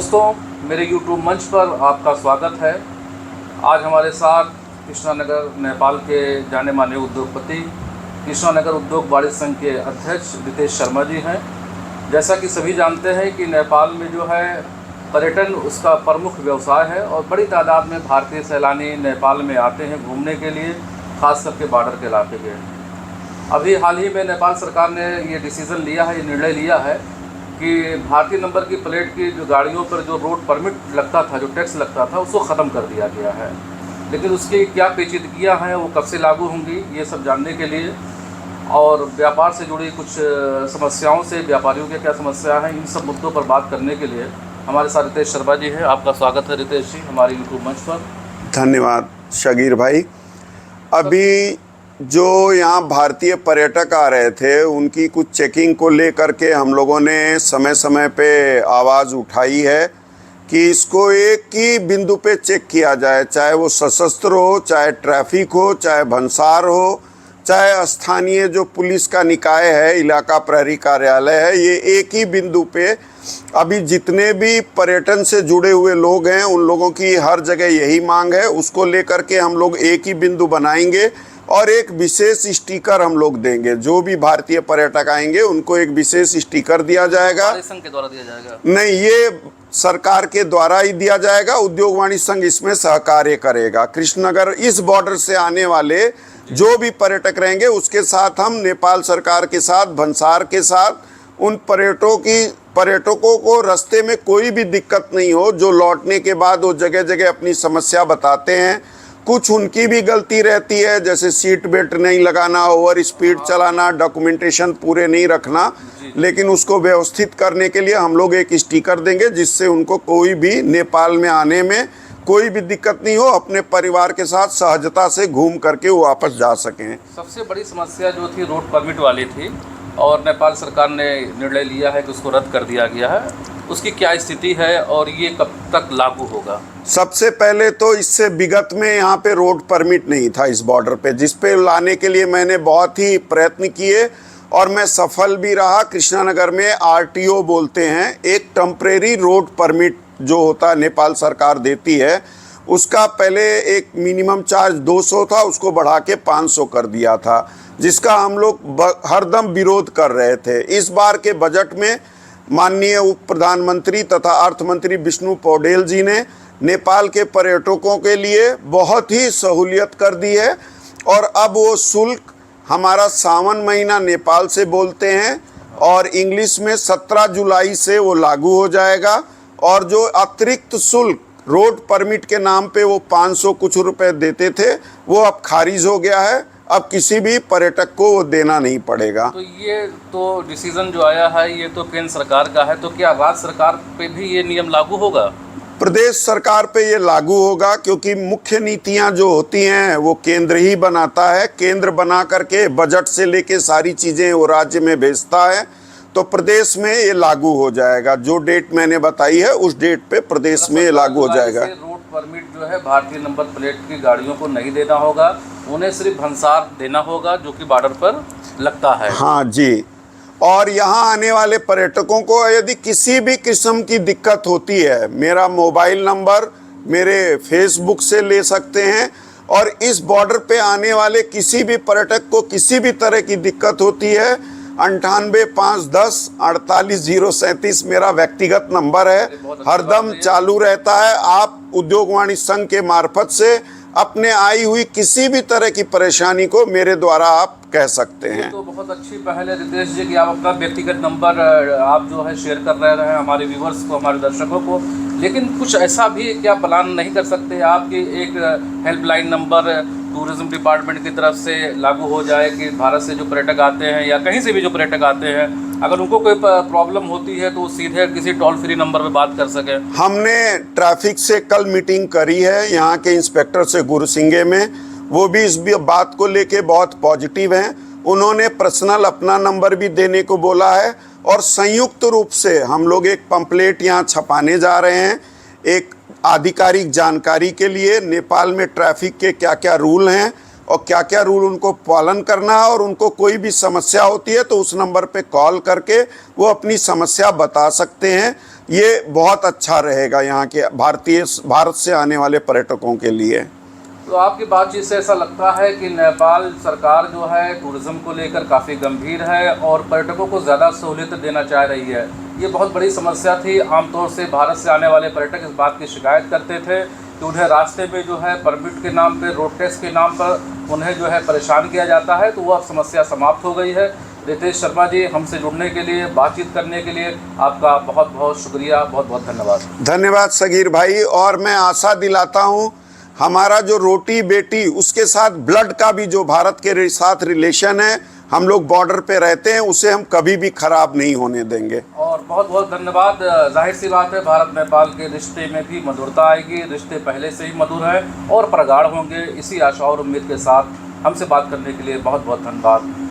दोस्तों, मेरे YouTube मंच पर आपका स्वागत है। आज हमारे साथ कृष्णानगर नेपाल के जाने माने उद्योगपति, कृष्णानगर उद्योग वाणिज्य संघ के अध्यक्ष रितेश शर्मा जी हैं। जैसा कि सभी जानते हैं कि नेपाल में जो है पर्यटन उसका प्रमुख व्यवसाय है और बड़ी तादाद में भारतीय सैलानी नेपाल में आते हैं घूमने के लिए, खास करके बॉर्डर के इलाके के। अभी हाल ही में नेपाल सरकार ने ये डिसीज़न लिया है, ये निर्णय लिया है कि भारतीय नंबर की प्लेट की जो गाड़ियों पर जो रोड परमिट लगता था, जो टैक्स लगता था, उसको ख़त्म कर दिया गया है। लेकिन उसकी क्या पेचीदगियाँ हैं, वो कब से लागू होंगी, ये सब जानने के लिए और व्यापार से जुड़ी कुछ समस्याओं से, व्यापारियों के क्या समस्या है, इन सब मुद्दों पर बात करने के लिए हमारे साथ रितेश शर्मा जी हैं। आपका स्वागत है रितेश जी हमारे यूट्यूब मंच पर। धन्यवाद शगीर भाई। अभी जो यहाँ भारतीय पर्यटक आ रहे थे, उनकी कुछ चेकिंग को लेकर के हम लोगों ने समय समय पे आवाज़ उठाई है कि इसको एक ही बिंदु पे चेक किया जाए, चाहे वो सशस्त्र हो, चाहे ट्रैफिक हो, चाहे भंसार हो, चाहे स्थानीय जो पुलिस का निकाय है, इलाका प्रहरी कार्यालय है, ये एक ही बिंदु पे अभी जितने भी पर्यटन से जुड़े हुए लोग हैं, उन लोगों की हर जगह यही मांग है। उसको लेकर के हम लोग एक ही बिंदु बनाएंगे और एक विशेष स्टिकर हम लोग देंगे। जो भी भारतीय पर्यटक आएंगे उनको एक विशेष स्टिकर दिया जाएगा। संघ के द्वारा दिया जाएगा? नहीं, ये सरकार के द्वारा ही दिया जाएगा। उद्योग वाणिज्य संघ इसमें सहकार्य करेगा। कृष्णनगर इस बॉर्डर से आने वाले जो भी पर्यटक रहेंगे, उसके साथ हम नेपाल सरकार के साथ, भंसार के साथ उन पर्यटकों को रास्ते में कोई भी दिक्कत नहीं हो। जो लौटने के बाद वो जगह जगह अपनी समस्या बताते हैं, कुछ उनकी भी गलती रहती है, जैसे सीट बेल्ट नहीं लगाना, ओवर स्पीड चलाना, डॉक्यूमेंटेशन पूरे नहीं रखना, लेकिन उसको व्यवस्थित करने के लिए हम लोग एक स्टिकर देंगे जिससे उनको कोई भी नेपाल में आने में कोई भी दिक्कत नहीं हो, अपने परिवार के साथ सहजता से घूम करके वो वापस जा सकें। सबसे बड़ी समस्या जो थी रोड परमिट वाली थी और नेपाल सरकार ने निर्णय लिया है कि उसको रद्द कर दिया गया है। उसकी क्या स्थिति है और ये कब तक लागू होगा? सबसे पहले तो इससे विगत में यहाँ पे रोड परमिट नहीं था इस बॉर्डर पे, जिस पे लाने के लिए मैंने बहुत ही प्रयत्न किए और मैं सफल भी रहा। कृष्णानगर में RTO बोलते हैं, एक टेम्परेरी रोड परमिट जो होता है नेपाल सरकार देती है, उसका पहले एक मिनिमम चार्ज 200 था, उसको बढ़ा के 500 कर दिया था, जिसका हम लोग हरदम विरोध कर रहे थे। इस बार के बजट में माननीय उप प्रधानमंत्री तथा अर्थ मंत्री विष्णु पौडेल जी ने नेपाल के पर्यटकों के लिए बहुत ही सहूलियत कर दी है और अब वो शुल्क हमारा सावन महीना नेपाल से बोलते हैं और इंग्लिश में 17 जुलाई से वो लागू हो जाएगा। और जो अतिरिक्त शुल्क रोड परमिट के नाम पे वो 500 कुछ रुपए देते थे, वो अब खारिज हो गया है। अब किसी भी पर्यटक को वो देना नहीं पड़ेगा। तो ये तो डिसीजन जो आया है ये तो केंद्र सरकार का है, तो क्या राज्य सरकार पे भी ये नियम लागू होगा? प्रदेश सरकार पे ये लागू होगा, क्योंकि मुख्य नीतियां जो होती हैं वो केंद्र ही बनाता है। केंद्र बना करके बजट से लेके सारी चीज़ें वो राज्य में भेजता है, तो प्रदेश में ये लागू हो जाएगा। जो डेट मैंने बताई है उस डेट पे प्रदेश में ये लागू हो जाएगा। रोड परमिट जो है भारतीय नंबर प्लेट की गाड़ियों को नहीं देना होगा, उन्हें सिर्फ भंसार देना होगा जो कि बॉर्डर पर लगता है। हाँ जी। और यहाँ आने वाले पर्यटकों को यदि किसी भी किस्म की दिक्कत होती है, मेरा मोबाइल नंबर मेरे फेसबुक से ले सकते हैं। और इस बॉर्डर पे आने वाले किसी भी पर्यटक को किसी भी तरह की दिक्कत होती है, 9851104837 मेरा व्यक्तिगत नंबर है, हरदम चालू रहता है। आप उद्योग वाणिज्य संघ के मार्फत से अपने आई हुई किसी भी तरह की परेशानी को मेरे द्वारा आप कह सकते हैं। तो बहुत अच्छी पहल है रितेश जी कि आप अपना व्यक्तिगत नंबर आप जो है शेयर कर रहे हैं हमारे व्यूवर्स को, हमारे दर्शकों को। लेकिन कुछ ऐसा भी क्या प्लान नहीं कर सकते आप कि एक हेल्पलाइन नंबर टूरिज्म डिपार्टमेंट की तरफ से लागू हो जाए कि भारत से जो पर्यटक आते हैं या कहीं से भी जो पर्यटक आते हैं, अगर उनको कोई प्रॉब्लम होती है तो वो सीधे किसी टोल फ्री नंबर पे बात कर सके? हमने ट्रैफिक से कल मीटिंग करी है यहाँ के इंस्पेक्टर से गुरुसिंगे में, वो भी इस बात को लेके बहुत पॉजिटिव हैं। उन्होंने पर्सनल अपना नंबर भी देने को बोला है और संयुक्त रूप से हम लोग एक पंपलेट यहाँ छपाने जा रहे हैं, एक आधिकारिक जानकारी के लिए नेपाल में ट्रैफिक के क्या क्या रूल हैं और क्या क्या रूल उनको पालन करना है। और उनको कोई भी समस्या होती है तो उस नंबर पे कॉल करके वो अपनी समस्या बता सकते हैं। ये बहुत अच्छा रहेगा यहाँ के भारत से आने वाले पर्यटकों के लिए। तो आपकी बातचीत से ऐसा लगता है कि नेपाल सरकार जो है टूरिज़्म को लेकर काफ़ी गंभीर है और पर्यटकों को ज़्यादा सहूलियत देना चाह रही है। ये बहुत बड़ी समस्या थी। आमतौर से भारत से आने वाले पर्यटक इस बात की शिकायत करते थे कि उन्हें रास्ते में जो है परमिट के नाम पे, रोड टैक्स के नाम पर उन्हें जो है परेशान किया जाता है। तो वह समस्या समाप्त हो गई है। रितेश शर्मा जी, हमसे जुड़ने के लिए, बातचीत करने के लिए आपका बहुत बहुत शुक्रिया, बहुत बहुत धन्यवाद। धन्यवाद सगीर भाई। और मैं आशा दिलाता हूँ हमारा जो रोटी बेटी उसके साथ ब्लड का भी जो भारत के साथ रिलेशन है, हम लोग बॉर्डर पे रहते हैं, उसे हम कभी भी खराब नहीं होने देंगे। और बहुत बहुत धन्यवाद। जाहिर सी बात है, भारत नेपाल के रिश्ते में भी मधुरता आएगी। रिश्ते पहले से ही मधुर हैं और प्रगाढ़ होंगे। इसी आशा और उम्मीद के साथ हमसे बात करने के लिए बहुत बहुत धन्यवाद।